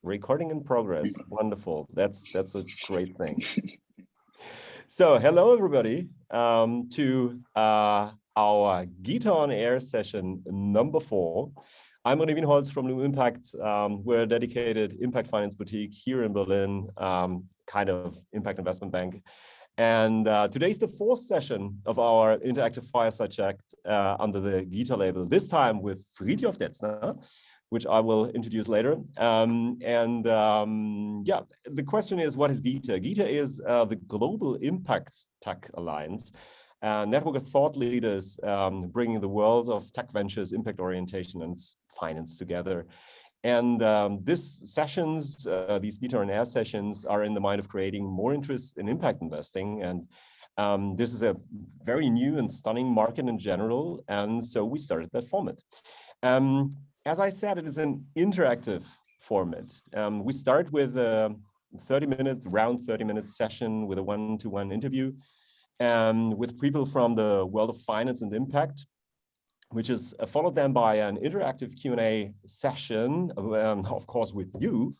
Recording in progress. Wonderful. That's a great thing. So hello everybody to our GITA on Air session number 4. I'm René Wienholz from Loom Impact. We're a dedicated impact finance boutique here in Berlin, kind of impact investment bank. And today's the 4th session of our interactive fireside chat under the GITA label, this time with Fridel, which I will introduce later. Yeah, the question is, what is GITA? GITA is the Global Impact Tech Alliance, a network of thought leaders bringing the world of tech ventures, impact orientation, and finance together. And these sessions, these GITA on Air sessions, are in the mind of creating more interest in impact investing. And this is a very new and stunning market in general. And so we started that format. As I said, it is an interactive format. We start with a 30-minute session with a one-to-one interview with people from the world of finance and impact, which is followed then by an interactive Q&A session, of course, with you,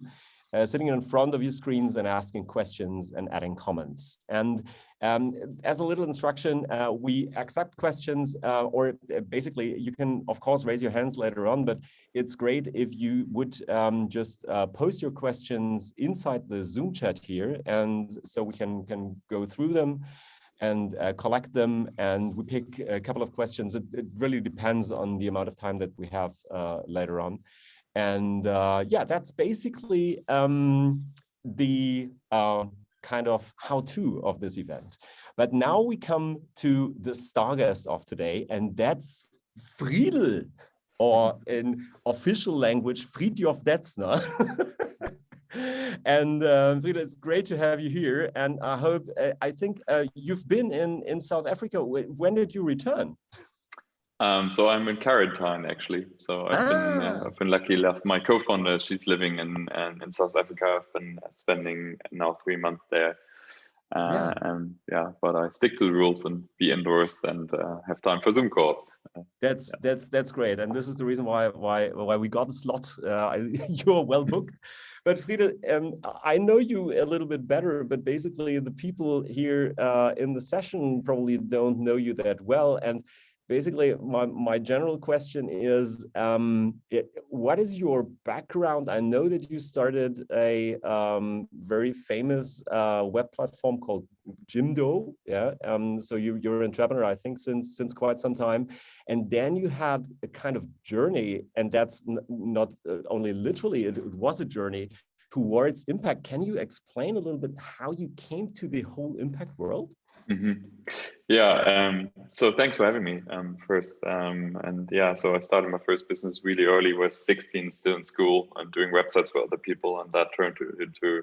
sitting in front of your screens and asking questions and adding comments. And as a little instruction, we accept questions, or basically you can, of course, raise your hands later on, but it's great if you would just post your questions inside the Zoom chat here, and so we can go through them and collect them, and we pick a couple of questions. It really depends on the amount of time that we have later on. And yeah, that's basically the kind of how-to of this event. But now we come to the star guest of today, and that's Fridel, or in official language, Fridtjof Detzner. And Fridel, it's great to have you here. And I hope, I think you've been in South Africa. When did you return? So I'm in quarantine actually. So I've been lucky enough. My co-founder, she's living in South Africa. I've been spending now 3 months there. And yeah, but I stick to the rules and be indoors and have time for Zoom calls. That's great, and this is the reason why we got the slot. You're well booked. But Fridel, I know you a little bit better, but basically the people here in the session probably don't know you that well. And basically, my general question is, what is your background? I know that you started a very famous web platform called Jimdo. Yeah. So you're an entrepreneur, I think, since quite some time. And then you had a kind of journey, and that's not only literally, it was a journey towards impact. Can you explain a little bit how you came to the whole impact world? Mm-hmm. Yeah, so thanks for having me first. And yeah, so I started my first business really early, was 16, still in school, and doing websites for other people, and that turned into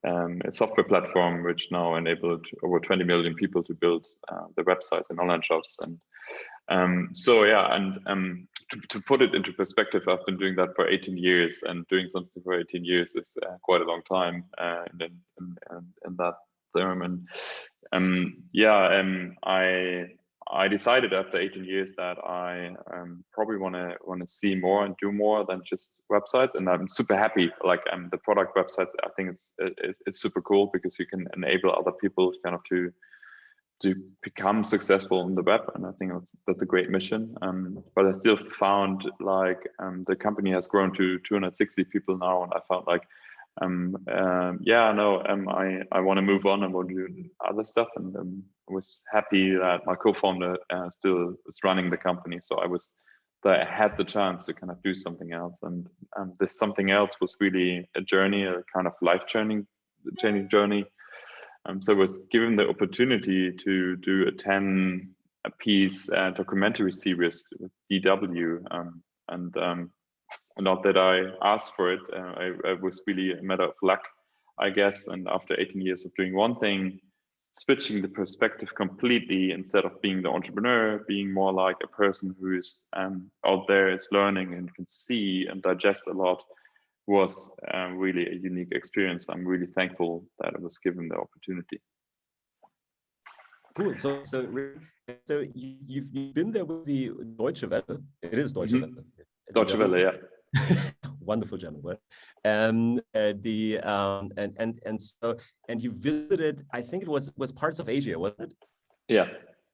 a software platform which now enabled over 20 million people to build their websites and online shops. And so yeah, and to put it into perspective, I've been doing that for 18 years, and doing something for 18 years is quite a long time in that term. And yeah, I decided after 18 years that I probably want to see more and do more than just websites. And I'm super happy. Like the product websites, I think it's super cool because you can enable other people kind of to become successful on the web, and I think that's a great mission. But I still found like the company has grown to 260 people now, and I found like yeah, no, I want to move on and want to do other stuff, and I was happy that my co-founder still was running the company, so I had the chance to kind of do something else, and this something else was really a journey, a kind of life-changing journey. So I was given the opportunity to do a 10-piece documentary series with DW, and not that I asked for it. It was really a matter of luck, I guess. And after 18 years of doing one thing, switching the perspective completely, instead of being the entrepreneur, being more like a person who's out there, is learning and can see and digest a lot, was really a unique experience. I'm really thankful that I was given the opportunity. Cool. So you've been there with the Deutsche Welle. It is Deutsche Welle. Deutsche Welle, yeah. Wonderful German word. And you visited, I think it was parts of Asia, wasn't it? Yeah.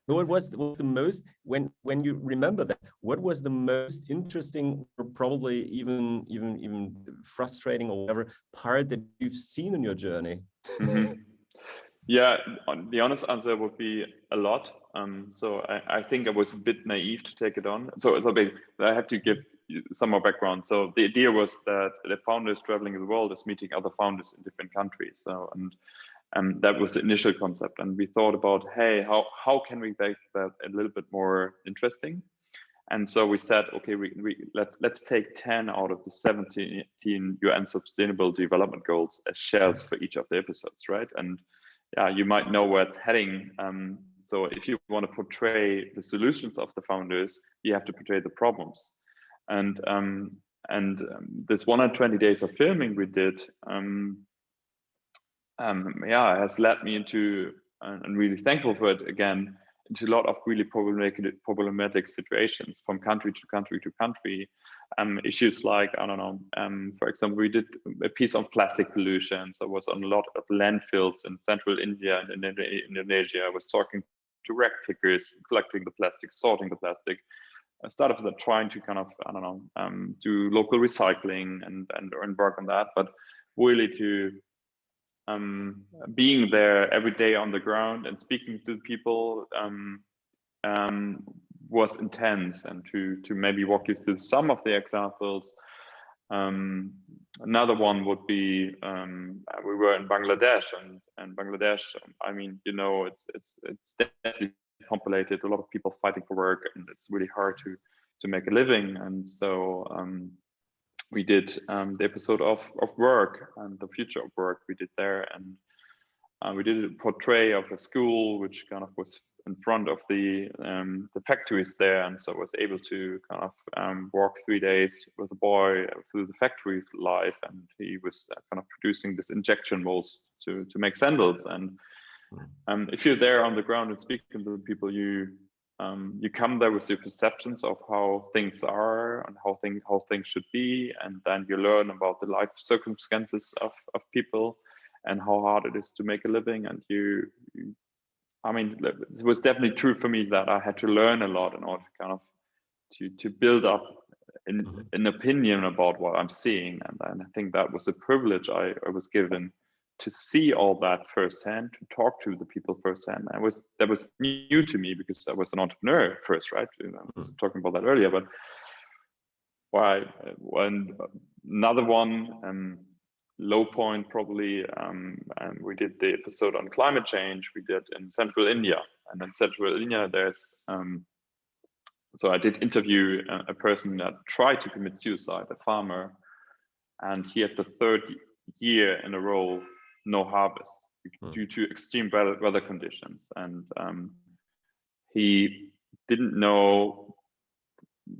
So what was the most, when you remember that, what was the most interesting, or probably even frustrating or whatever part that you've seen in your journey? Mm-hmm. Yeah, the honest answer would be a lot. So I think I was a bit naive to take it on. So I have to give some more background. So the idea was that the founders traveling the world is meeting other founders in different countries. So and that was the initial concept. And we thought about, hey, how can we make that a little bit more interesting? And so we said, okay, let's take 10 out of the 17 UN Sustainable Development Goals as shells for each of the episodes, right? And yeah, you might know where it's heading. So if you want to portray the solutions of the founders, you have to portray the problems. And this 120 days of filming we did, has led me into, and I'm really thankful for it again, into a lot of really problematic situations from country to country to country. Issues like, I don't know, for example, we did a piece on plastic pollution. So it was on a lot of landfills in central India and in Indonesia. I was talking to rag pickers, collecting the plastic, sorting the plastic. Startups that are trying to kind of, I don't know, do local recycling and work on that, but really to being there every day on the ground and speaking to people was intense. And to maybe walk you through some of the examples. Another one would be we were in Bangladesh, and Bangladesh, I mean, you know, it's densely populated, a lot of people fighting for work, and it's really hard to make a living. And so we did the episode of work and the future of work we did there, and we did a portray of a school which kind of was in front of the factories there, and so I was able to kind of walk 3 days with a boy through the factory life, and he was kind of producing this injection molds to make sandals. And if you're there on the ground and speaking to the people, you come there with your perceptions of how things are and how things should be, and then you learn about the life circumstances of people and how hard it is to make a living. And I mean, it was definitely true for me that I had to learn a lot in order to kind of to build up an opinion about what I'm seeing. And I think that was a privilege I was given, to see all that firsthand, to talk to the people firsthand. That was new to me because I was an entrepreneur first, right? I was talking about that earlier, but another one, low point probably, and we did the episode on climate change. We did in central India, and in central India there's so I did interview a person that tried to commit suicide, a farmer, and he had the 3rd year in a row no harvest due to extreme weather conditions. And he didn't know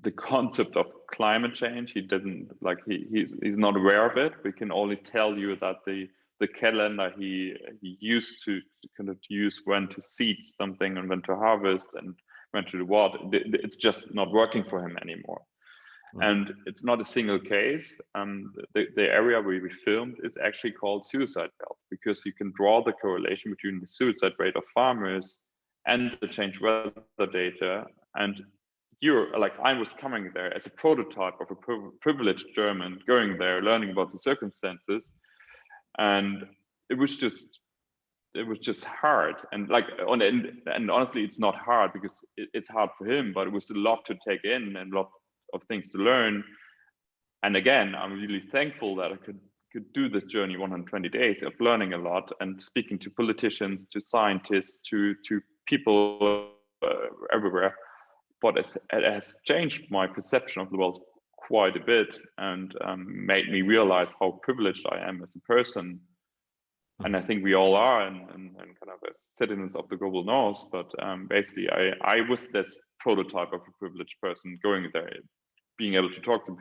the concept of climate change. He didn't he's not aware of it. We can only tell you that the calendar he used to kind of use when to seed something and when to harvest and when to do what, it's just not working for him anymore. And it's not a single case. The area where we filmed is actually called suicide belt, because you can draw the correlation between the suicide rate of farmers and the change weather data. And I was coming there as a prototype of a privileged German, going there, learning about the circumstances, and it was just hard. And and honestly, it's not hard because it's hard for him, but it was a lot to take in and a lot of things to learn. And again, I'm really thankful that I could do this journey 120 days of learning a lot and speaking to politicians, to scientists, to people everywhere. But it has changed my perception of the world quite a bit, and made me realize how privileged I am as a person. And I think we all are, and kind of as citizens of the global north. But basically, I was this prototype of a privileged person going there, being able to talk to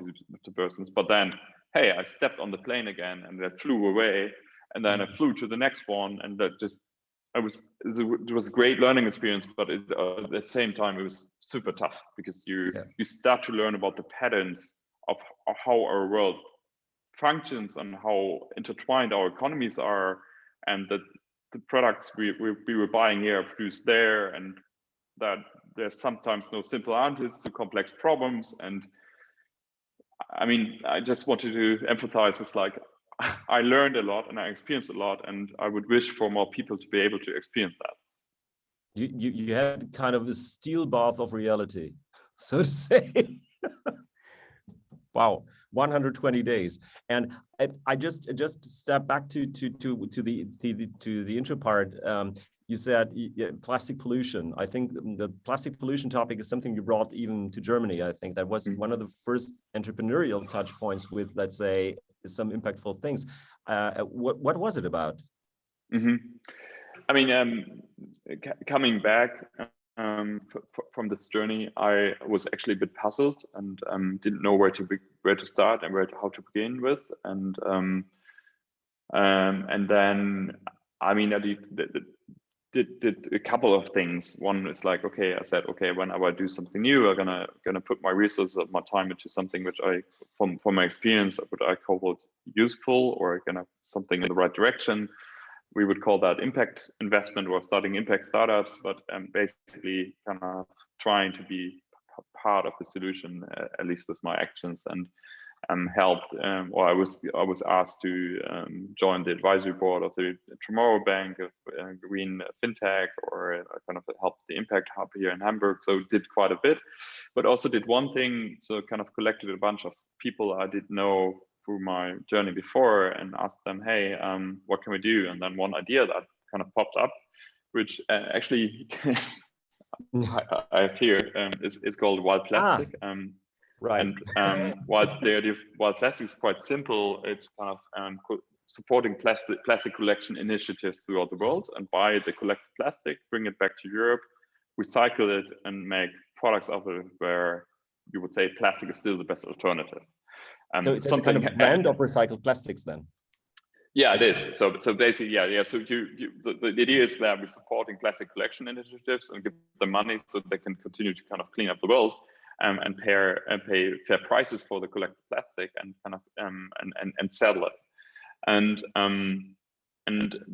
persons. But then, hey, I stepped on the plane again, and that flew away, and then I flew to the next one, and that just it was a great learning experience. But at the same time, it was super tough, because you start to learn about the patterns of how our world functions and how intertwined our economies are, and that the products we were buying here are produced there, and that there's sometimes no simple answers to complex problems. And I mean, I just wanted to empathize, it's like I learned a lot and I experienced a lot, and I would wish for more people to be able to experience that. You had kind of a steel bath of reality, so to say. Wow, 120 days. And I just step back to the intro part. You said plastic pollution. I think the plastic pollution topic is something you brought even to Germany. I think that was one of the first entrepreneurial touch points with, let's say, some impactful things. What was it about? Mm-hmm. I mean, coming back from this journey, I was actually a bit puzzled and didn't know where to start and how to begin with. And then, I mean, I did a couple of things. One is like, okay, I said, okay, whenever I do something new, I'm gonna put my resources, my time into something which I, from my experience, what I call it useful, or something in the right direction. We would call that impact investment or starting impact startups, but basically kind of trying to be part of the solution, at least with my actions, and helped, or I was asked to join the advisory board of the Tomorrow Bank, of green fintech, or kind of helped the impact hub here in Hamburg. So did quite a bit, but also did one thing. So kind of collected a bunch of people I didn't know through my journey before and asked them, hey, what can we do? And then one idea that kind of popped up, which actually I have here, is called wild plastic. Right. And while plastic is quite simple, it's kind of supporting plastic collection initiatives throughout the world, and buy the collected plastic, bring it back to Europe, recycle it, and make products of it where you would say plastic is still the best alternative. So it's something kind of brand of recycled plastics then. Yeah, it is. So basically, yeah. So the idea is that we're supporting plastic collection initiatives and give them money so they can continue to kind of clean up the world, and pay fair prices for the collected plastic, and kind of and sell it. And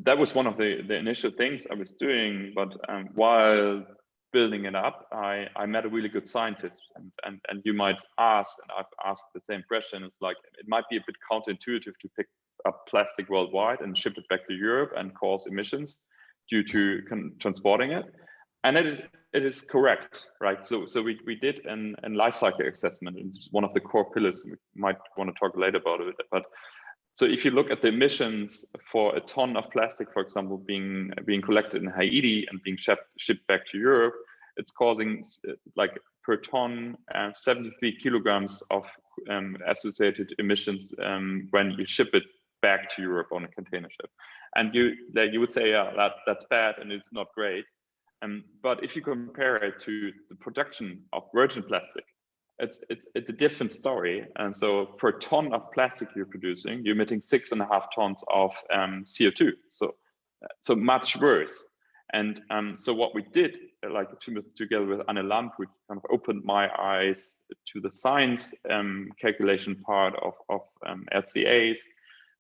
that was one of the initial things I was doing. But while building it up, I met a really good scientist, and you might ask, and I've asked the same question. It's like, it might be a bit counterintuitive to pick up plastic worldwide and ship it back to Europe and cause emissions due to transporting it. And it is correct, right? So we did an life cycle assessment, and it's one of the core pillars. We might want to talk later about it, but so if you look at the emissions for a ton of plastic, for example, being collected in Haiti and being shipped back to Europe, it's causing, like, per ton 73 kilograms of associated emissions when you ship it back to Europe on a container ship. And you would say, yeah, that's bad and it's not great. But if you compare it to the production of virgin plastic, it's a different story. And so per ton of plastic you're producing, you're emitting 6.5 tons of CO2. So much worse. And so what we did, like together with Anne Lamp, we kind of opened my eyes to the science calculation part of LCAs.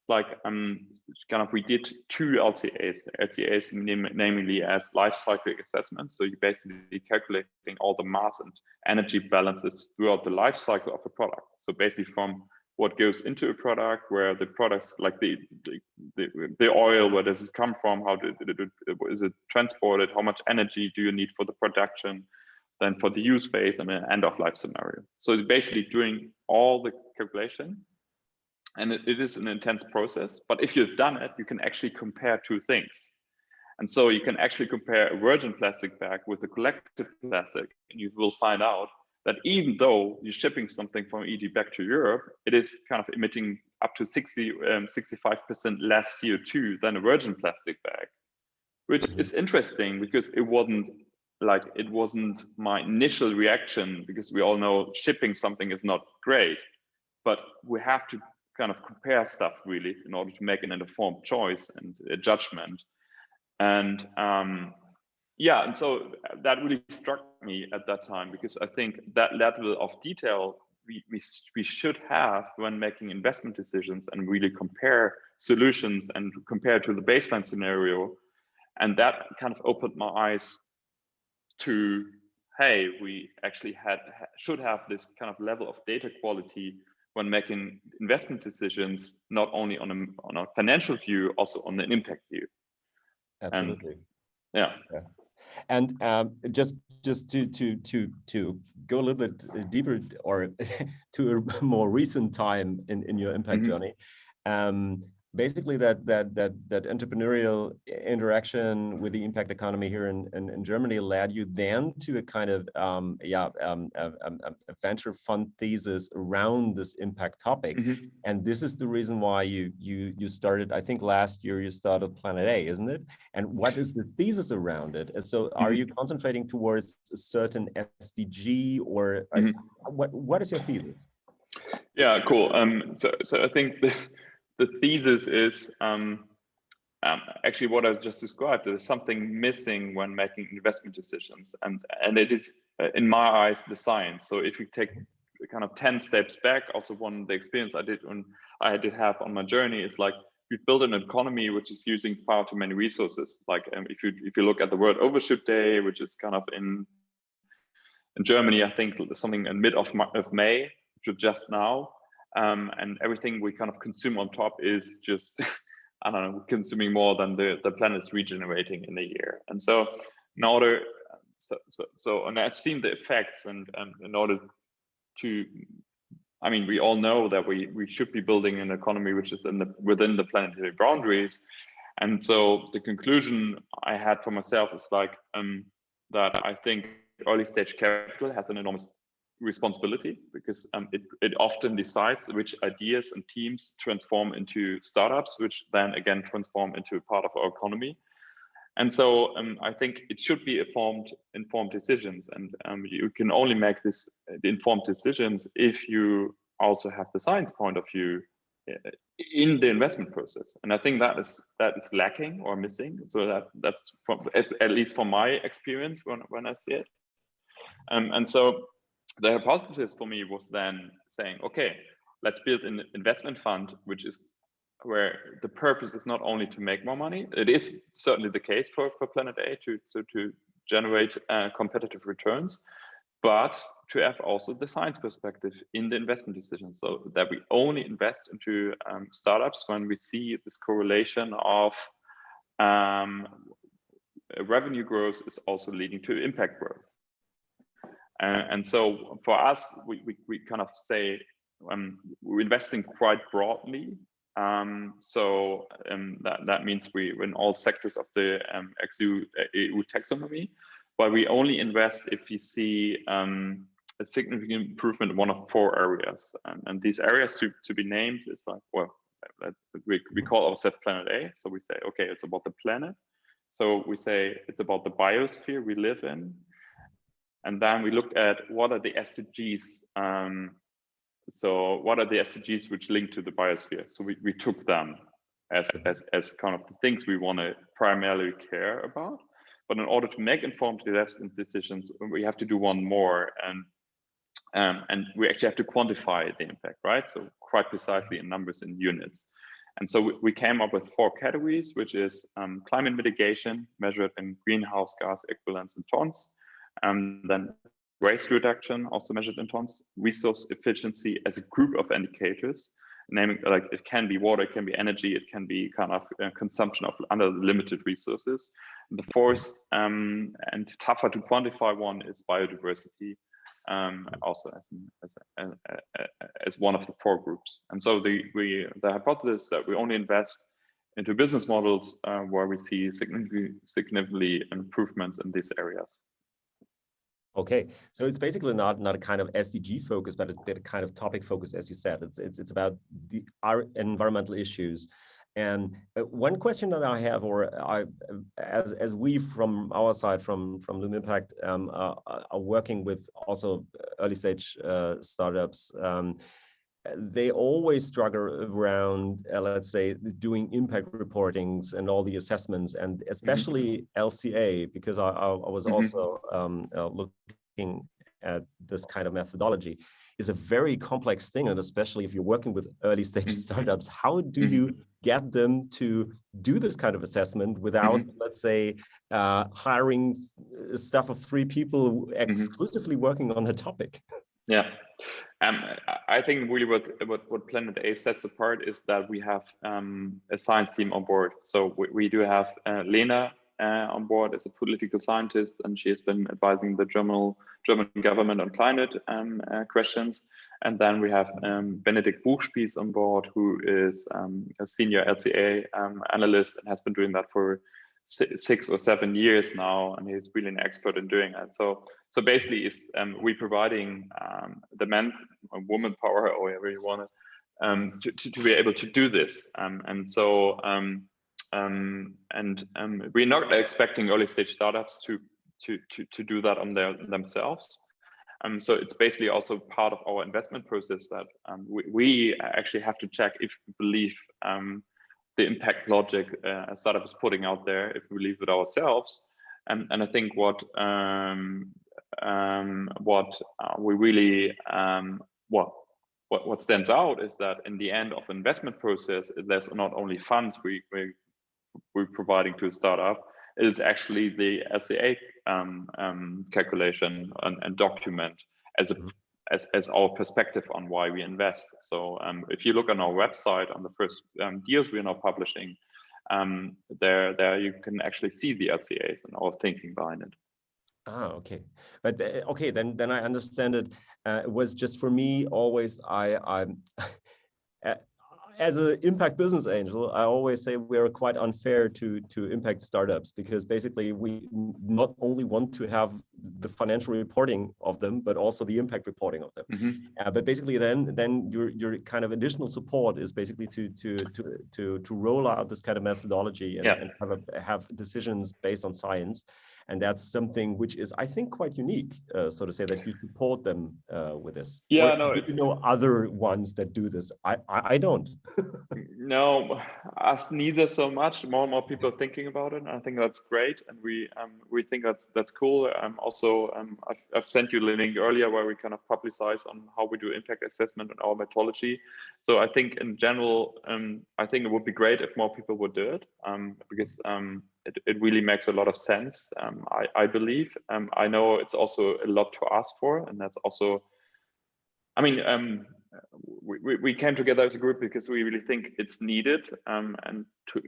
It's like kind of, we did 2 LCAs, namely as life cycle assessments. So you're basically calculating all the mass and energy balances throughout the life cycle of a product. So basically from what goes into a product, where the products, like the oil, where does it come from? How is it transported? How much energy do you need for the production? Then for the use phase and an end of life scenario. So it's basically doing all the calculation. And it is an intense process, but if you've done it, you can actually compare 2 things. And so you can actually compare a virgin plastic bag with a collected plastic, and you will find out that even though you're shipping something from ED back to Europe, it is kind of emitting up to 65% less CO2 than a virgin plastic bag, which is interesting because it wasn't my initial reaction, because we all know shipping something is not great, but we have to kind of compare stuff really in order to make an informed choice and a judgment. And yeah, and so that really struck me at that time, because I think that level of detail we should have when making investment decisions and really compare solutions and compare to the baseline scenario. And that kind of opened my eyes to, hey, we actually should have this kind of level of data quality when making investment decisions, not only on a financial view, also on an impact view. Absolutely. Yeah. And just to go a little bit deeper, or to a more recent time in your impact journey, basically that entrepreneurial interaction with the impact economy here in Germany led you then to a kind of a venture fund thesis around this impact topic. And this is the reason why you started, I think last year you started Planet A, isn't it? And what is the thesis around it? And so are you concentrating towards a certain SDG, or what is your thesis? Yeah, cool. So I think the thesis is actually what I just described. There's something missing when making investment decisions, and it is, in my eyes, the science. So if you take kind of 10 steps back, also the experience I did have on my journey is like, we built an economy which is using far too many resources. Like if you look at the World Overshoot Day, which is kind of in Germany, I think something in mid of May, just now. And everything we kind of consume on top is just, I don't know, consuming more than the planet's regenerating in a year. And so in order, and I've seen the effects, and in order to, I mean, we all know that we should be building an economy which is within the planetary boundaries. And so the conclusion I had for myself is like, that I think early stage capital has an enormous responsibility, because it often decides which ideas and teams transform into startups, which then again transform into a part of our economy. And so I think it should be informed decisions, and you can only make the informed decisions if you also have the science point of view in the investment process. And I think that is lacking or missing. So that's at least from my experience when I see it. And so the hypothesis for me was then saying, okay, let's build an investment fund, which is where the purpose is not only to make more money. It is certainly the case for Planet A to generate competitive returns, but to have also the science perspective in the investment decision, so that we only invest into startups when we see this correlation of revenue growth is also leading to impact growth. And so for us, we kind of say we're investing quite broadly. So that means we're in all sectors of the EU taxonomy, but we only invest if we see a significant improvement in one of 4 areas. And these areas to be named is like, well, we call ourselves Planet A. So we say, okay, it's about the planet. So we say it's about the biosphere we live in. And then we look at what are the SDGs. So what are the SDGs which link to the biosphere? So we took them as kind of the things we want to primarily care about. But in order to make informed investment decisions, we have to do one more, and we actually have to quantify the impact, right? So quite precisely in numbers and units. And so we came up with 4 categories, which is climate mitigation, measured in greenhouse gas equivalents in tons. Then waste reduction, also measured in tons, resource efficiency as a group of indicators, naming, like, it can be water, it can be energy, it can be kind of consumption of under limited resources. The 4th and tougher to quantify one is biodiversity, also as one of the 4 groups. And so the hypothesis that we only invest into business models where we see significantly improvements in these areas. Okay, so it's basically not a kind of SDG focus, but a kind of topic focus, as you said. It's about our environmental issues. And one question that I have, as we from our side, from Loom Impact, are working with also early stage startups, they always struggle around, let's say, doing impact reportings and all the assessments, and especially LCA, because I was also looking at this kind of methodology. is a very complex thing, and especially if you're working with early stage startups, how do you get them to do this kind of assessment without, let's say, hiring a staff of 3 people exclusively working on the topic? Yeah, I think really what Planet A sets apart is that we have a science team on board. So we do have Lena on board as a political scientist, and she has been advising the German government on climate questions. And then we have Benedikt Buchspies on board, who is a senior LCA analyst and has been doing that for 6 or 7 years now, and he's really an expert in doing it. So basically, is we providing the man or woman power, or whatever you want to be able to do this. We're not expecting early stage startups to do that on themselves. So it's basically also part of our investment process that we actually have to check if we believe the impact logic a startup is putting out there, if we believe it ourselves. And I think what we really what stands out is that in the end of investment process, there's not only funds we're providing to a startup, it is actually the LCA calculation and document as our perspective on why we invest. So if you look on our website on the first deals we are now publishing, there you can actually see the LCAs and our thinking behind it. Ah, okay. But okay, then I understand it. It was just for me always, I'm as an impact business angel, I always say we are quite unfair to impact startups, because basically we not only want to have the financial reporting of them, but also the impact reporting of them. But basically, then your kind of additional support is basically to roll out this kind of methodology and have decisions based on science. And that's something which is, I think, quite unique, so to say, that you support them with this. Yeah, or no, you know other ones that do this. I don't. No, us neither so much. More and more people thinking about it. And I think that's great, and we think that's cool. Also, I've sent you the link earlier where we kind of publicize on how we do impact assessment and our methodology. So I think in general, I think it would be great if more people would do it, because it really makes a lot of sense. I believe. I know it's also a lot to ask for, and that's also, I mean, we came together as a group because we really think it's needed, and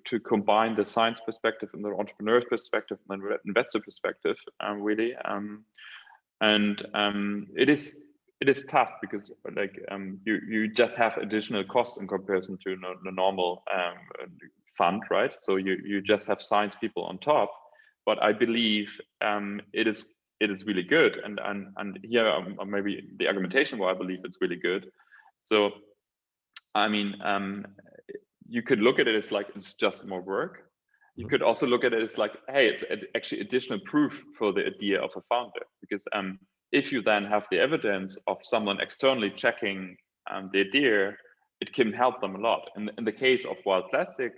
to combine the science perspective and the entrepreneur perspective and the investor perspective, really. It is tough because like you just have additional costs in comparison to the normal fund, right? So you just have science people on top, but I believe it is really good, and here maybe the argumentation why I believe it's really good. So, I mean, you could look at it as like it's just more work. You could also look at it as like, hey, it's actually additional proof for the idea of a founder, because if you then have the evidence of someone externally checking the idea, it can help them a lot. In the case of Wild Plastic,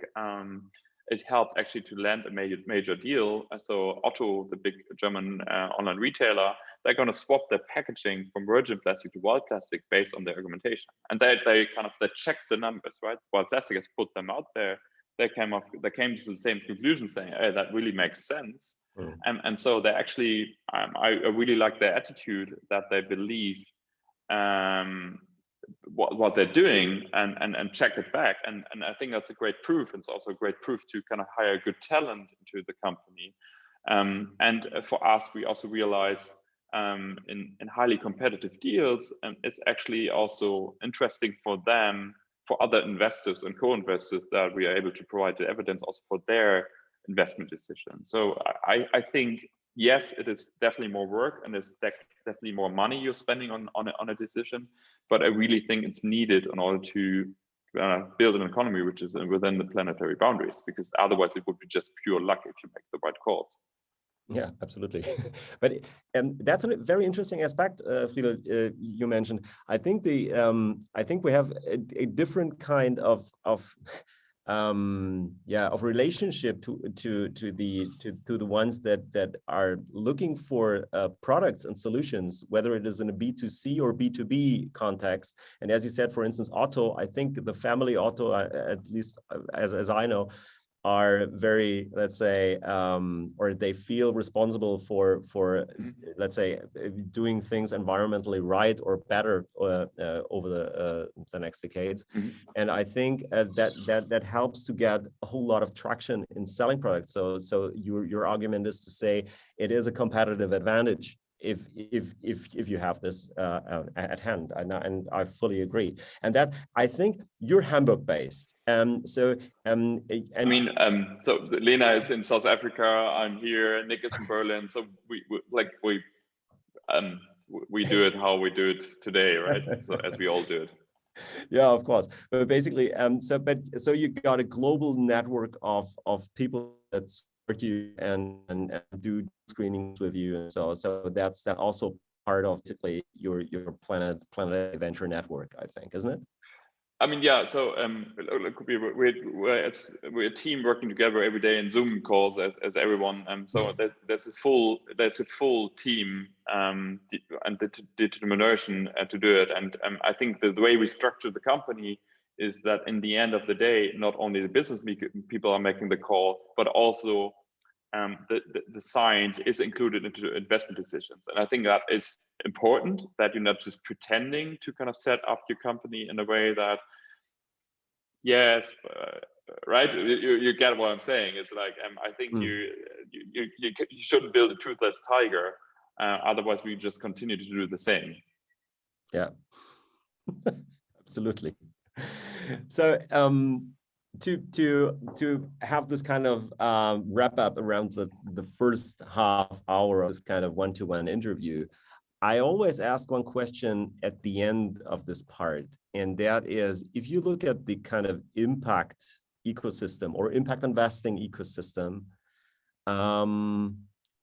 it helped actually to land a major deal. So Otto, the big German online retailer, they're going to swap their packaging from virgin plastic to wild plastic based on their argumentation. And they checked the numbers, right? Wild Plastic has put them out there. They came to the same conclusion, saying, hey, that really makes sense. And so they actually, I really like their attitude that they believe what they're doing and check it back. And I think that's a great proof. It's also a great proof to kind of hire good talent into the company. And for us, we also realize in highly competitive deals, it's actually also interesting for them, for other investors and co-investors, that we are able to provide the evidence also for their investment decision. So I think, yes, it is definitely more work, and it's definitely more money you're spending on a decision, but I really think it's needed in order to build an economy which is within the planetary boundaries, because otherwise it would be just pure luck if you make the right calls. Yeah, absolutely. But that's a very interesting aspect, Fridel, you mentioned. I think we have a different kind of of relationship to the ones that are looking for products and solutions, whether it is in a B2C or B2B context. And as you said, for instance, auto, I think the family auto, at least as I know, are very, let's say, or they feel responsible for let's say, doing things environmentally right or better over the next decades. And I think that helps to get a whole lot of traction in selling products. So your argument is to say it is a competitive advantage if you have this at hand, and I fully agree. And that, I think, you're Hamburg based, so Lena is in South Africa, I'm here, Nick is in Berlin, so we do it how we do it today, right? So as we all do it. Yeah, of course. But basically, so you got a global network of people that support you and do screenings with you, and so that's also part of basically your Planet Venture network, I think, isn't it? I mean, yeah. So we're a team working together every day in Zoom calls as everyone. So there's a full team and the determination to do it. And I think the way we structure the company is that in the end of the day, not only the business people are making the call, but also the science is included into investment decisions. And I think that is important, that you're not just pretending to kind of set up your company in a way that, yes, right? You get what I'm saying. It's like, I think you shouldn't build a toothless tiger. Otherwise, we just continue to do the same. Yeah, absolutely. So to have this kind of wrap up around the first half hour of this kind of one-to-one interview, I always ask one question at the end of this part, and that is, if you look at the kind of impact ecosystem or impact investing ecosystem,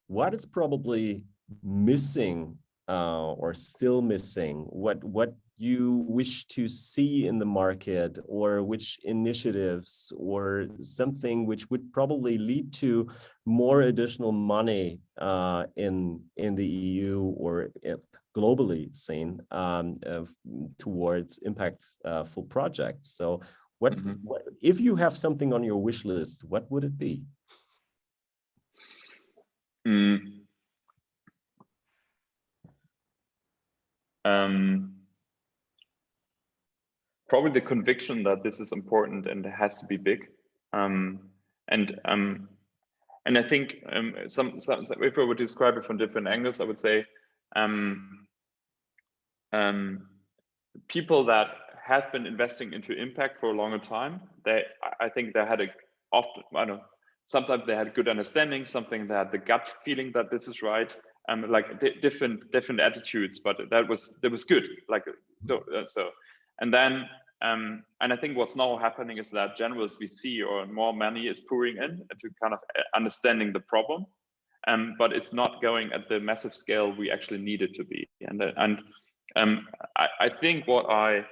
what is probably missing or still missing? What you wish to see in the market, or which initiatives or something which would probably lead to more additional money in the EU or globally seen towards impactful projects? So what if you have something on your wish list, what would it be? Probably the conviction that this is important and it has to be big, and I think some if I would describe it from different angles, I would say people that have been investing into impact for a longer time, I think they had sometimes they had a good understanding, something they had the gut feeling that this is right, like different attitudes, but that was good, like so. And then and I think what's now happening is that generalists we see, or more money is pouring in to kind of understanding the problem, but it's not going at the massive scale we actually need it to be. And I think what I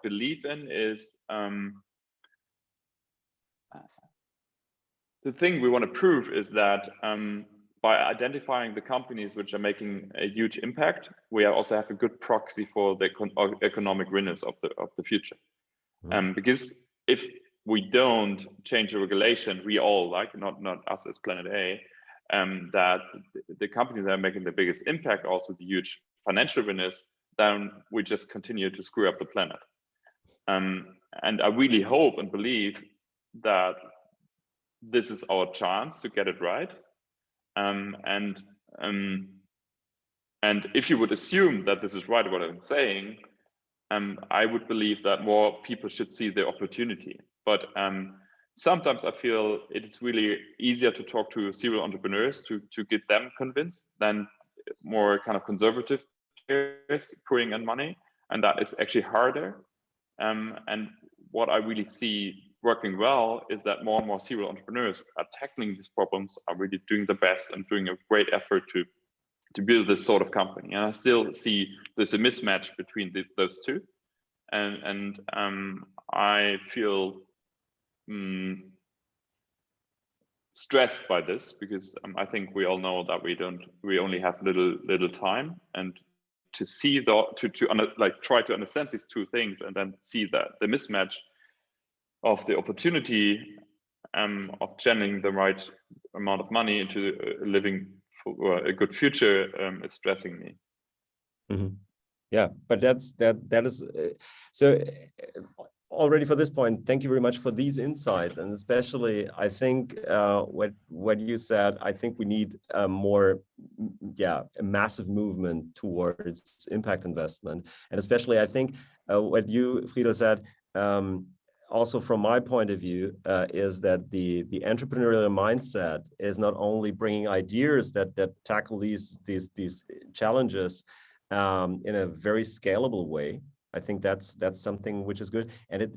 believe in is the thing we want to prove is that by identifying the companies which are making a huge impact, we also have a good proxy for the economic winners of the future. Because if we don't change the regulation, we all, like not us as Planet A, that the companies that are making the biggest impact, also the huge financial winners, then we just continue to screw up the planet. And I really hope and believe that this is our chance to get it right. And if you would assume that this is right, what I'm saying, I would believe that more people should see the opportunity. But sometimes I feel it's really easier to talk to serial entrepreneurs to get them convinced than more kind of conservative players pouring in money, and that is actually harder. And what I really see working well is that more and more serial entrepreneurs are tackling these problems, are really doing the best and doing a great effort to build this sort of company. And I still see there's a mismatch between those two. And I feel stressed by this, because I think we all know that we only have little time, and to see try to understand these two things and then see that the mismatch of the opportunity of channeling the right amount of money into living for a good future is stressing me. Mm-hmm. Yeah, but that is so. Already for this point, thank you very much for these insights, and especially I think what you said. I think we need a massive movement towards impact investment, and especially I think what you, Fridel, said. Also, from my point of view, is that the entrepreneurial mindset is not only bringing ideas that tackle these challenges in a very scalable way. I think that's something which is good, and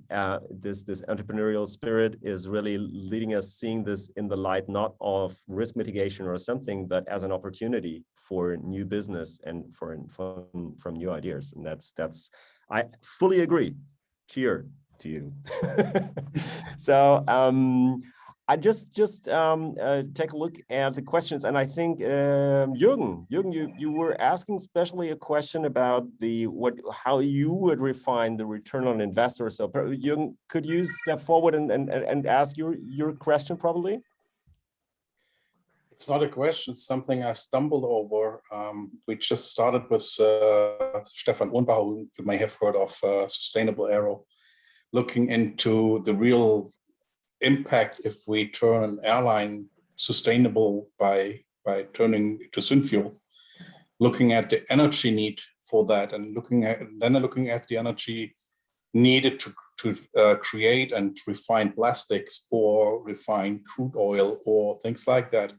this entrepreneurial spirit is really leading us seeing this in the light not of risk mitigation or something, but as an opportunity for new business and from new ideas, and that's I fully agree. Cheer to you. So I just take a look at the questions, and I think Jürgen, you were asking especially a question about how you would refine the return on investor. So Jürgen, could you step forward and ask your question probably? It's not a question, it's something I stumbled over. We just started with Stefan Unbach, who you may have heard of, Sustainable Aero, looking into the real impact if we turn an airline sustainable by turning to synfuel, looking at the energy need for that, and looking at the energy needed to create and refine plastics or refine crude oil or things like that.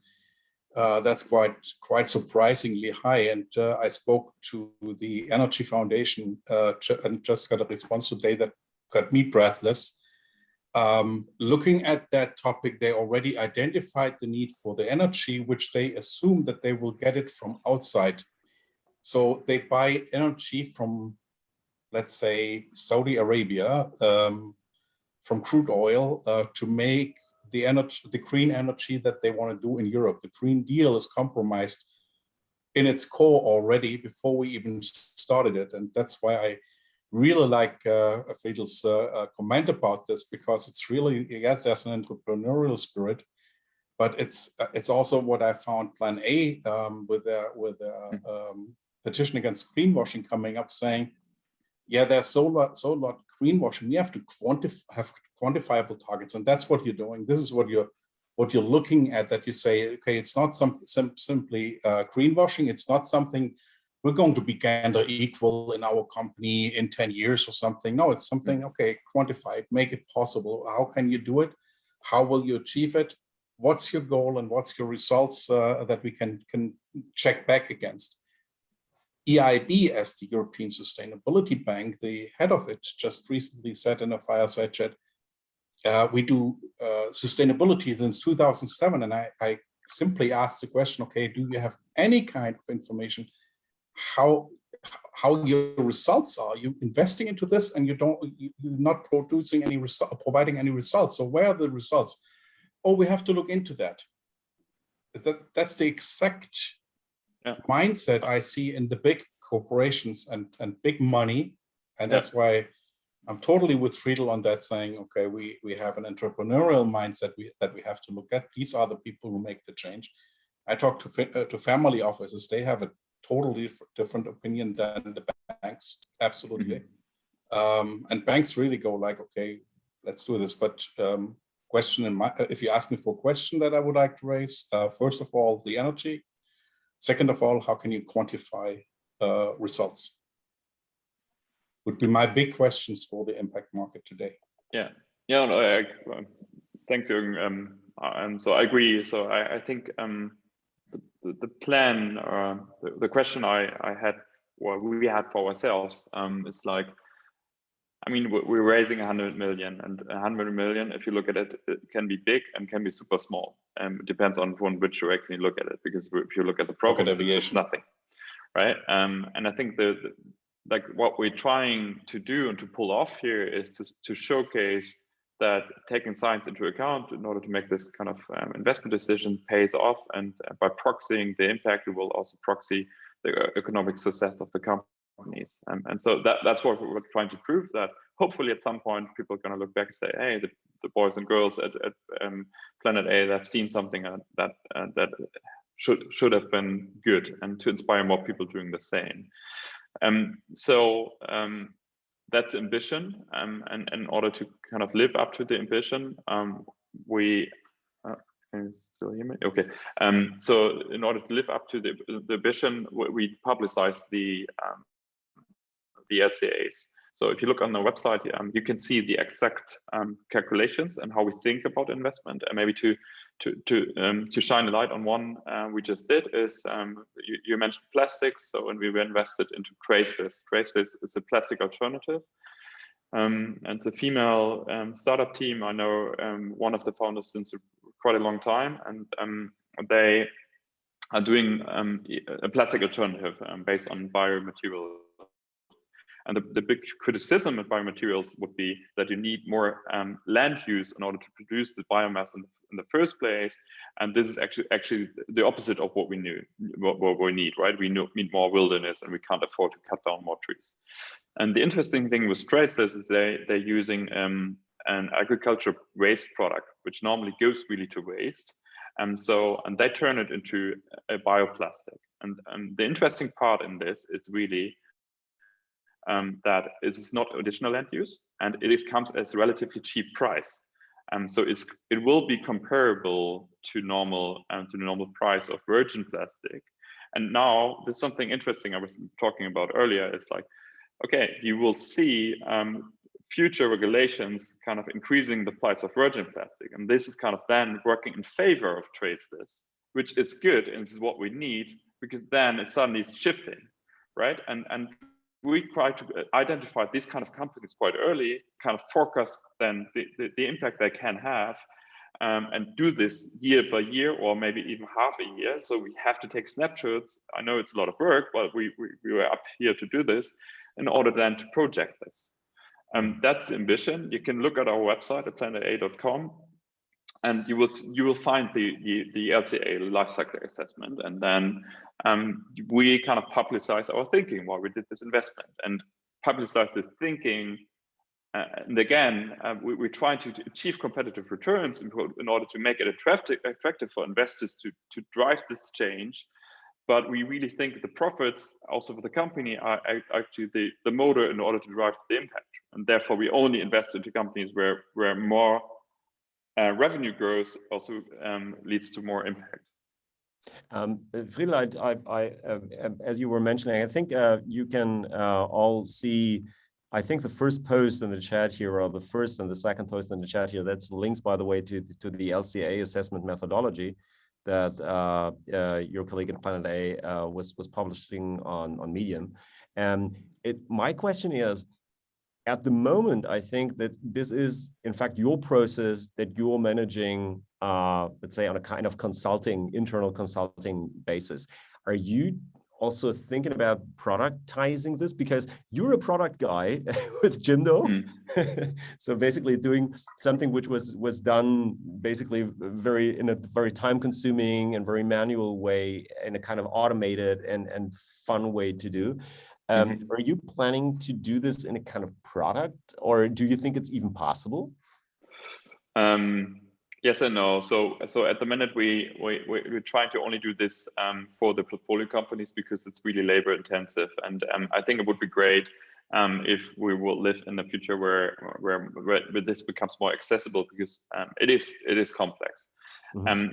That's quite surprisingly high. And I spoke to the Energy Foundation and just got a response today that got me breathless. Looking at that topic, they already identified the need for the energy, which they assume that they will get it from outside. So they buy energy from, let's say, Saudi Arabia, from crude oil to make the green energy that they want to do in Europe. The Green Deal is compromised in its core already before we even started it. And that's why I really like Fridel's comment about this, because it's really, yes, there's an entrepreneurial spirit, but it's also what I found Plan A with the petition against greenwashing coming up, saying, yeah, there's so lot greenwashing. You have to have quantifiable targets, and that's what you're doing. This is what you're looking at. That you say, okay, it's not simply greenwashing. It's not something we're going to be gender equal in our company in 10 years or something. No, it's something, okay, quantify it, make it possible. How can you do it? How will you achieve it? What's your goal and what's your results that we can check back against? EIB, as the European Sustainability Bank, the head of it just recently said in a fireside chat, we do sustainability since 2007. And I simply asked the question, okay, do you have any kind of information how your results are? You investing into this and you're not producing any providing any results. So where are the results? Oh, we have to look into that. That's the exact mindset I see in the big corporations and big money. And that's why I'm totally with Fridel on that, saying, okay, we have an entrepreneurial mindset that we have to look at. These are the people who make the change. I talk to family offices. They have a totally different opinion than the banks, absolutely. And banks really go like, okay, let's do this. But if you ask me for a question that I would like to raise, first of all, the energy. Second of all, how can you quantify results? Would be my big questions for the impact market today. No, thanks, Jürgen. So I agree. So I think the plan, the question I had, or we had for ourselves, is like, I mean, we're raising 100 million, and 100 million, if you look at it, it can be big and can be super small. It depends on which direction you look at it, because if you look at the problem, it's nothing, right? And I think like what we're trying to do and to pull off here is to showcase that taking science into account in order to make this kind of investment decision pays off, and by proxying the impact, it will also proxy the economic success of the companies. And so that's what we're trying to prove, that hopefully at some point people are going to look back and say, hey, the boys and girls at Planet A, they've seen something that should have been good, and to inspire more people doing the same. That's ambition, and in order to kind of live up to the ambition, can you still hear me? Okay. So in order to live up to the ambition, we publicize the LCAs. So if you look on the website, you can see the exact calculations and how we think about investment. And maybe to shine a light on one we just did is, you mentioned plastics. So when we were invested into Traceless. Traceless is a plastic alternative. And it's a female startup team. I know one of the founders since quite a long time, and they are doing a plastic alternative based on biomaterial. And the big criticism of biomaterials would be that you need more land use in order to produce the biomass in the first place. And this is actually the opposite of what we need, right? We need more wilderness, and we can't afford to cut down more trees. And the interesting thing with Traceless is they're using an agriculture waste product, which normally goes really to waste. And they turn it into a bioplastic. And the interesting part in this is really that it is not additional land use, and it comes as a relatively cheap price. So it will be comparable to the normal price of virgin plastic. And now there's something interesting I was talking about earlier. It's like, okay, you will see future regulations kind of increasing the price of virgin plastic, and this is kind of then working in favor of Traceless, which is good, and this is what we need, because then it suddenly is shifting, right? And we try to identify these kind of companies quite early, kind of forecast then the impact they can have, and do this year by year, or maybe even half a year. So we have to take snapshots. I know it's a lot of work, but we were up here to do this in order then to project this. That's the ambition. You can look at our website at planeta.com, and you will find the LCA lifecycle assessment, and then we kind of publicize our thinking while we did this investment, and publicize the thinking. And again, we're trying to achieve competitive returns in order to make it attractive for investors to drive this change. But we really think the profits also for the company are actually the motor in order to drive the impact. And therefore, we only invest into companies where more revenue growth also leads to more impact. Fridel, as you were mentioning, I think you can all see, I think the first post in the chat here, or the first and the second post in the chat here, that's links, by the way, to the LCA assessment methodology that your colleague at Planet A was publishing on Medium. And my question is, at the moment, I think that this is, in fact, your process that you're managing, let's say, on a kind of internal consulting basis. Are you also thinking about productizing this? Because you're a product guy with Jimdo. So basically doing something which was done basically in a very time-consuming and very manual way, in a kind of automated and fun way to do. Are you planning to do this in a kind of product, or do you think it's even possible? Yes and no. So at the minute we're trying to only do this for the portfolio companies, because it's really labor intensive, and I think it would be great if we will live in the future where this becomes more accessible, because it is complex.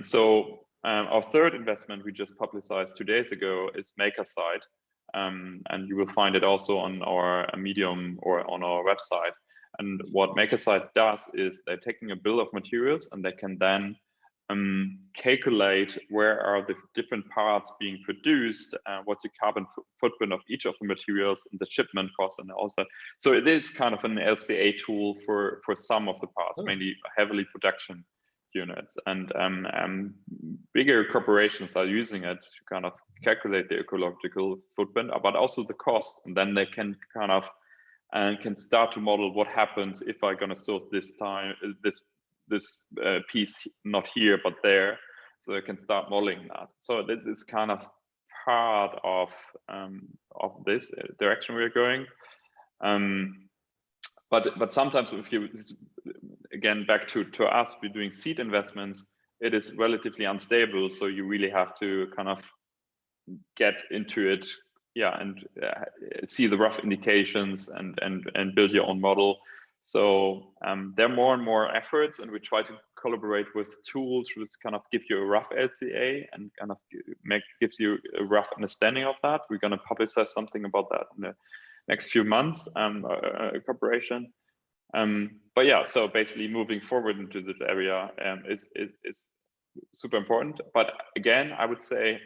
So our third investment we just publicized 2 days ago is Makersite. And you will find it also on our Medium or on our website. And what Makersite does is they're taking a bill of materials, and they can then calculate where are the different parts being produced, what's the carbon footprint of each of the materials, and the shipment cost, and all that. So it is kind of an LCA tool for some of the parts, mainly heavily production units, and bigger corporations are using it to kind of calculate the ecological footprint, but also the cost, and then they can kind of and can start to model what happens if I'm going to source this piece not here but there. So I can start modeling that. So this is kind of part of this direction we're going. But sometimes, if you, again, back to us, we're doing seed investments, it is relatively unstable. So you really have to kind of get into it, and see the rough indications and build your own model. So there are more and more efforts, and we try to collaborate with tools which kind of give you a rough LCA and kind of gives you a rough understanding of that. We're going to publicize something about that in the next few months, cooperation. But yeah, so basically moving forward into this area is super important. But again, I would say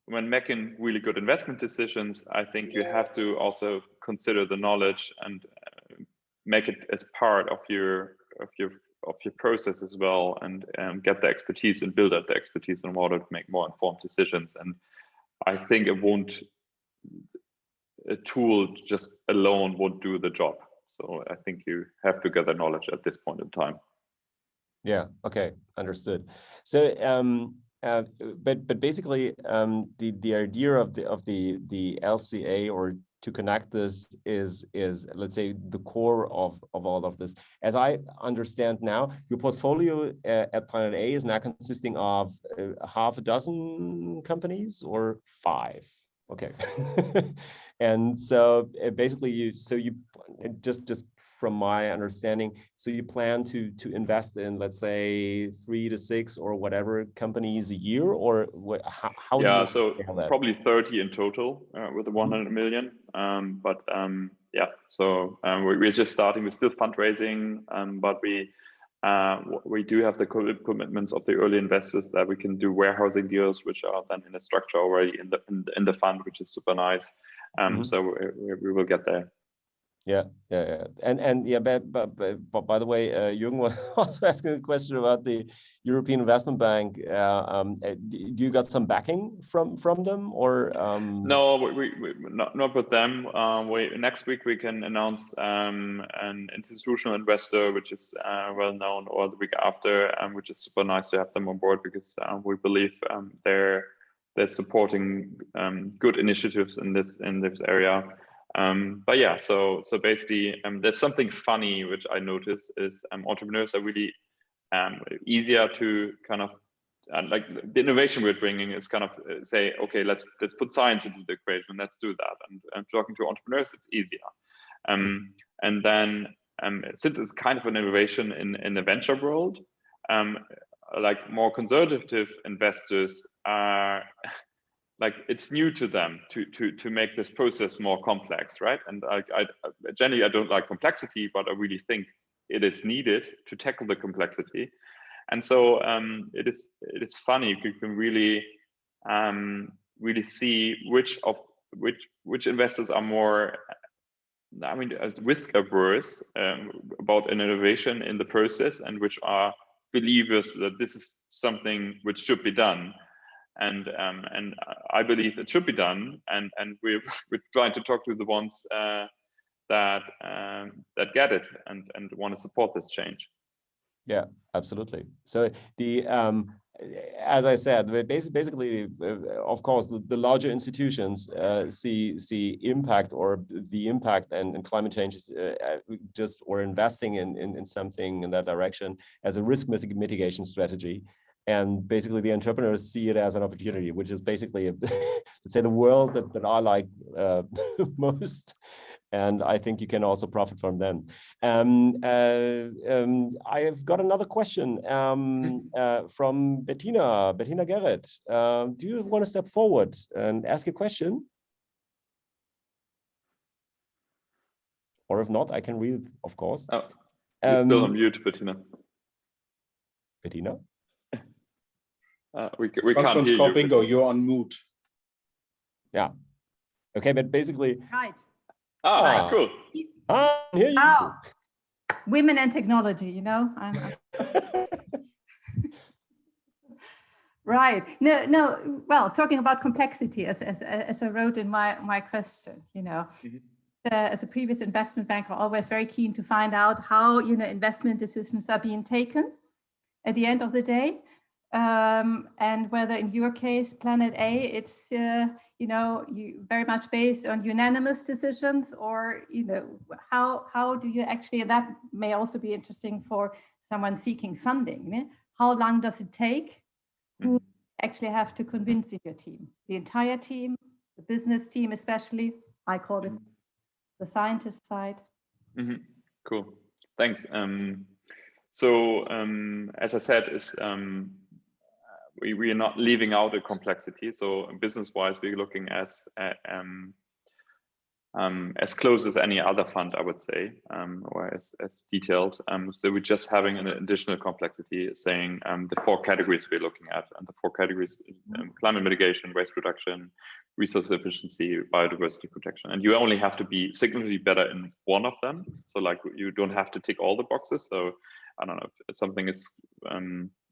when making really good investment decisions, I think you have to also consider the knowledge and make it as part of your process as well, and get the expertise and build up the expertise in order to make more informed decisions. And I think a tool just alone won't do the job. So I think you have to gather knowledge at this point in time. Yeah. Okay. Understood. So, but basically, the idea of the LCA, or to connect this, is let's say the core of all of this. As I understand now, your portfolio at Planet A is now consisting of half a dozen companies, or 5. Okay. And so basically you just from my understanding, so you plan to invest in, let's say, 3 to 6 or whatever companies a year, or how do you so that? Probably 30 in total with the 100 million. Yeah, so we're just starting. We're still fundraising, but we do have the commitments of the early investors that we can do warehousing deals, which are then in a structure already in the fund, which is super nice. So we will get there. Yeah. And yeah, but by the way, Jürgen was also asking a question about the European Investment Bank. Do you got some backing from them, or? No, we not with them. Next week we can announce an institutional investor, which is well known, or the week after, which is super nice to have them on board, because we believe they're supporting good initiatives in this area. But yeah, so basically, there's something funny which I noticed is entrepreneurs are really easier to kind of like the innovation we're bringing is kind of say, okay, let's put science into the equation, let's do that. And talking to entrepreneurs, it's easier. And then since it's kind of an innovation in the venture world, like more conservative investors are like, it's new to them to make this process more complex, right? And I generally, I don't like complexity, but I really think it is needed to tackle the complexity. And so it is funny. You can really see which investors are more, I mean, risk averse about an innovation in the process, and which are believers that this is something which should be done. And I believe it should be done, and we're trying to talk to the ones that get it and want to support this change. Yeah, absolutely. So the as I said, basically, of course, the larger institutions see impact, or the impact and climate change is or investing in something in that direction as a risk mitigation strategy. And basically the entrepreneurs see it as an opportunity, which is basically, let's say, the world that I like most. And I think you can also profit from them. I have got another question from Bettina Gerrit. Do you want to step forward and ask a question? Or if not, I can read it, of course. Oh, you're still on mute, Bettina. Bettina? We can't Conference hear call you. bingo, you're on mute. Yeah. Okay, but basically. Right. That's cool. Here you go. Women and technology, you know. Right. No. Well, talking about complexity, as I wrote in my question, as a previous investment banker, always very keen to find out how investment decisions are being taken at the end of the day, and whether in your case, Planet A, it's you very much based on unanimous decisions, or how do you actually? That may also be interesting for someone seeking funding. How long does it take? Who actually have to convince in your team? The entire team, the business team, especially. I call it the scientist side. Cool. Thanks. So as I said, we are not leaving out the complexity. So business-wise, we're looking as close as any other fund, I would say, or as detailed. So we're just having an additional complexity, saying the 4 categories we're looking at, and the 4 categories: climate mitigation, waste reduction, resource efficiency, biodiversity protection. And you only have to be significantly better in one of them. So like you don't have to tick all the boxes. So I don't know if something is.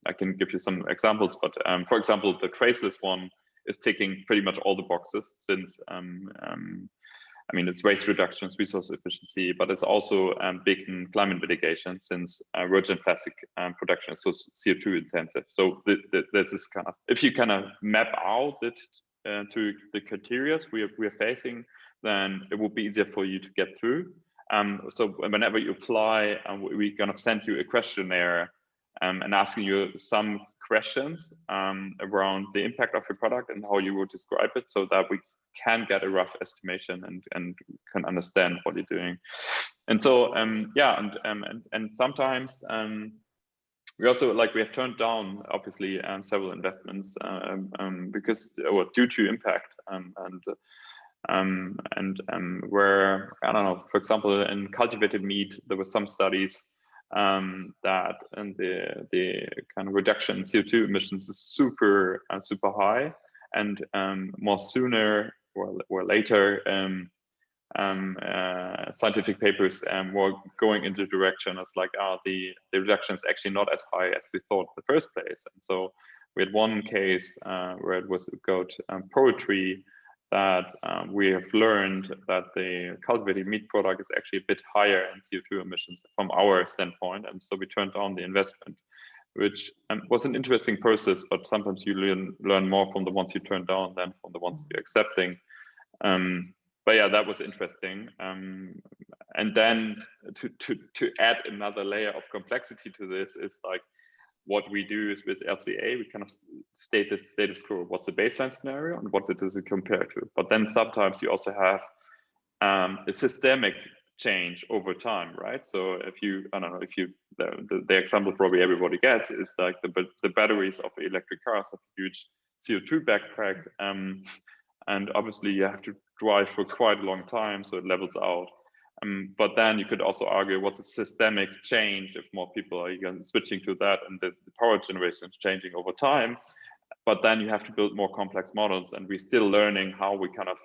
I can give you some examples, but for example, the traceless one is ticking pretty much all the boxes, since I mean, it's waste reduction, it's resource efficiency, but it's also big in climate mitigation, since virgin plastic production is so CO2 intensive. So there's this kind of, if you kind of map out it to the criteria we are facing, then it will be easier for you to get through. So whenever you apply, we're going to send you a questionnaire and asking you some questions around the impact of your product and how you would describe it, so that we can get a rough estimation and can understand what you're doing. And so yeah, and sometimes we also, like, we have turned down obviously several investments because due to impact where, I don't know, for example, in cultivated meat, there were some studies that the kind of reduction in CO2 emissions is super high, and more sooner or later scientific papers were going into the direction as like, the reduction is actually not as high as we thought in the first place. And so we had one case where it was about poultry, that we have learned that the cultivated meat product is actually a bit higher in CO2 emissions from our standpoint, and so we turned down the investment, which was an interesting process, but sometimes you learn more from the ones you turn down than from the ones you're accepting. But yeah, that was interesting. And then to add another layer of complexity to this is like, what we do is with LCA, we kind of state the status quo, what's the baseline scenario and what does it compare to. But then sometimes you also have a systemic change over time, right? So if you, I don't know, if you, the example probably everybody gets is like the batteries of electric cars have a huge CO2 backpack, and obviously you have to drive for quite a long time, so it levels out. But then you could also argue, what's a systemic change if more people are switching to that, and the power generation is changing over time. But then you have to build more complex models, and we're still learning how we kind of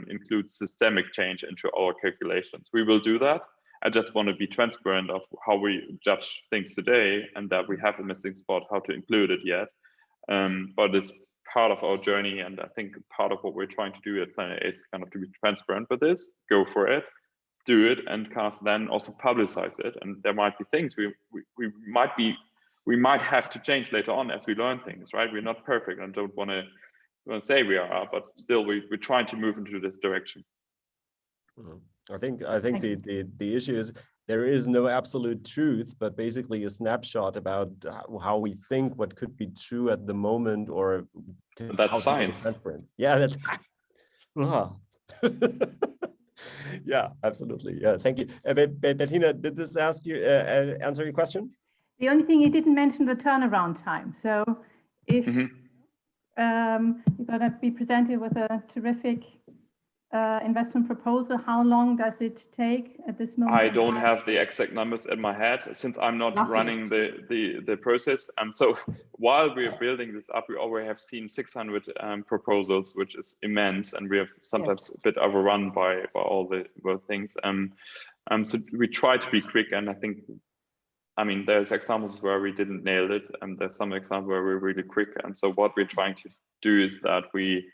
include systemic change into our calculations. We will do that. I just want to be transparent of how we judge things today, and that we have a missing spot how to include it yet. But it's part of our journey, and I think part of what we're trying to do at Planet A is kind of to be transparent with this, go for it, do it, and kind of then also publicize it. And there might be things we might have to change later on as we learn things, right? We're not perfect, and don't want to say we are, but still we're trying to move into this direction. I think the issue is there is no absolute truth, but basically a snapshot about how we think what could be true at the moment, or that's science. Yeah, that's yeah, absolutely. Yeah, thank you. Bettina, did this answer your question? The only thing you didn't mention the turnaround time. So if you're going to be presented with a terrific investment proposal, how long does it take at this moment? I don't have the exact numbers in my head, since I'm not running the process. So while we're building this up, we already have seen 600 proposals, which is immense, and we have sometimes a bit overrun by all the things. So we try to be quick, and I think I mean, there's examples where we didn't nail it, and there's some examples where we're really quick. And so what we're trying to do is that we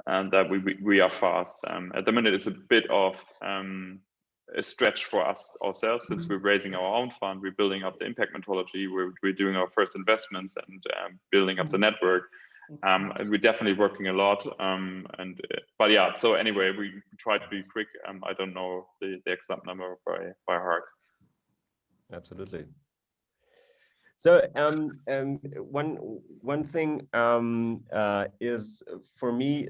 are fast. At the minute, it's a bit of a stretch for us ourselves, since we're raising our own fund, we're building up the impact methodology, we're doing our first investments and building up the network. And we're definitely working a lot. But yeah, so anyway, we try to be quick. I don't know the exact number by heart. Absolutely. So one thing is, for me,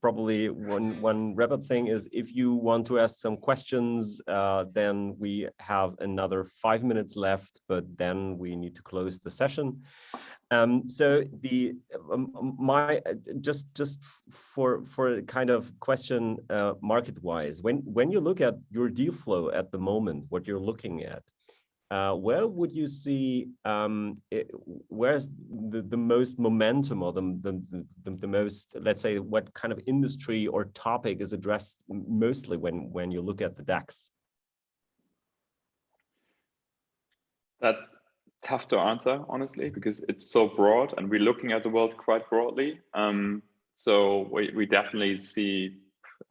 probably one wrap-up thing is, if you want to ask some questions, then we have another 5 minutes left, but then we need to close the session. So the just for a kind of question, market-wise, when you look at your deal flow at the moment, what you're looking at, where would you see, where's the most momentum, or the most, let's say, what kind of industry or topic is addressed mostly when you look at the DAX? That's tough to answer, honestly, because it's so broad and we're looking at the world quite broadly. So we definitely see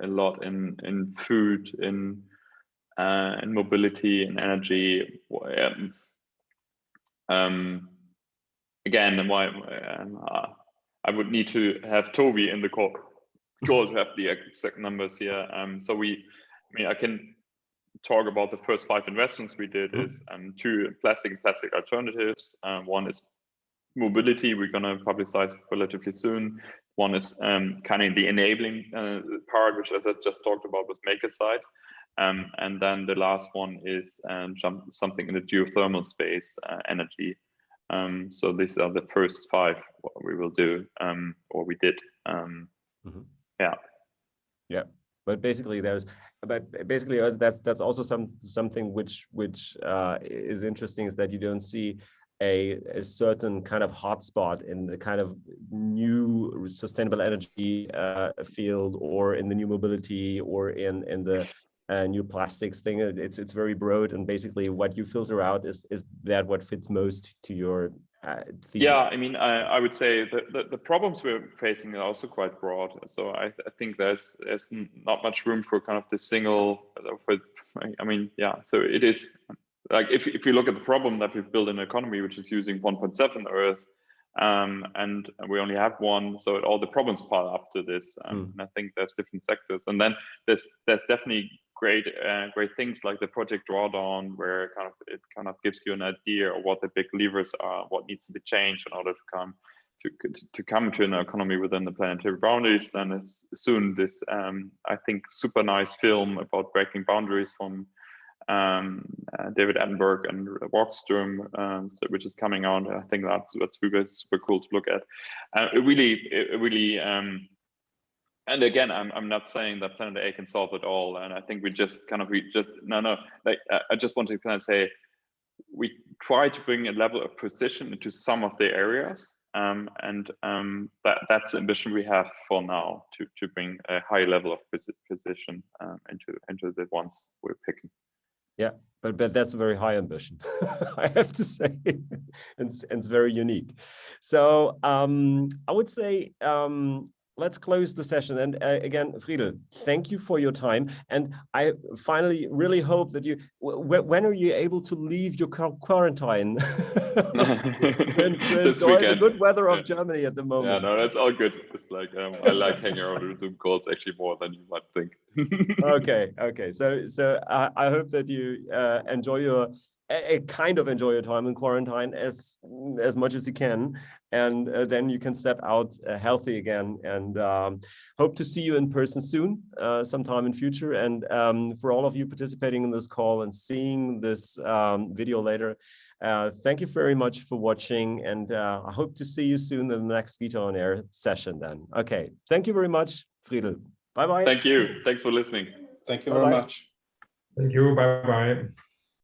a lot in food, in mobility and energy. Again, I would need to have Toby in the call to have the exact numbers here. I can talk about the first 5 investments we did. Is 2 plastic alternatives. One is mobility, we're going to publicize relatively soon. One is kind of the enabling part, which, as I just talked about, with Makersite. And then the last one is something in the geothermal space, energy. So these are the first 5 what we will do, or we did. Yeah, but basically that's also something which is interesting, is that you don't see a certain kind of hotspot in the kind of new sustainable energy field, or in the new mobility, or in the new plastics thing. It's very broad, and basically what you filter out is that what fits most to your thesis. Yeah, I mean, I would say the problems we're facing are also quite broad. So I think there's not much room for kind of the single. I mean, yeah. So it is like, if you look at the problem that we've built an economy which is using 1.7 Earth, and we only have one, so all the problems pile up to this. And I think there's different sectors, and then there's definitely great things like the Project Drawdown, where it kind of gives you an idea of what the big levers are, what needs to be changed in order to come to an economy within the planetary boundaries. Then is soon this I think super nice film about breaking boundaries from David Attenborough and Walkstrom, which is coming out. I think that's super cool to look at. It really and again, I'm not saying that Planet A can solve it all, and I think I just want to kind of say, we try to bring a level of precision into some of the areas, and that's the ambition we have for now, to bring a high level of precision into the ones we're picking. Yeah, but that's a very high ambition, I have to say, and it's very unique. So I would say, let's close the session. And again, Fridel, thank you for your time. And I finally really hope that when are you able to leave your quarantine and to enjoy the good weather of Germany at the moment? Yeah, no, that's all good. It's like, I like hanging out with Zoom calls actually more than you might think. Okay. So I hope that you enjoy your time in quarantine as much as you can, and then you can step out healthy again, and hope to see you in person soon, sometime in future. And for all of you participating in this call and seeing this video later, thank you very much for watching, and I hope to see you soon in the next GITA On Air session then. Okay, thank you very much, Fridel. Bye-bye. Thank you. Thanks for listening. Thank you very much. Thank you. Bye-bye.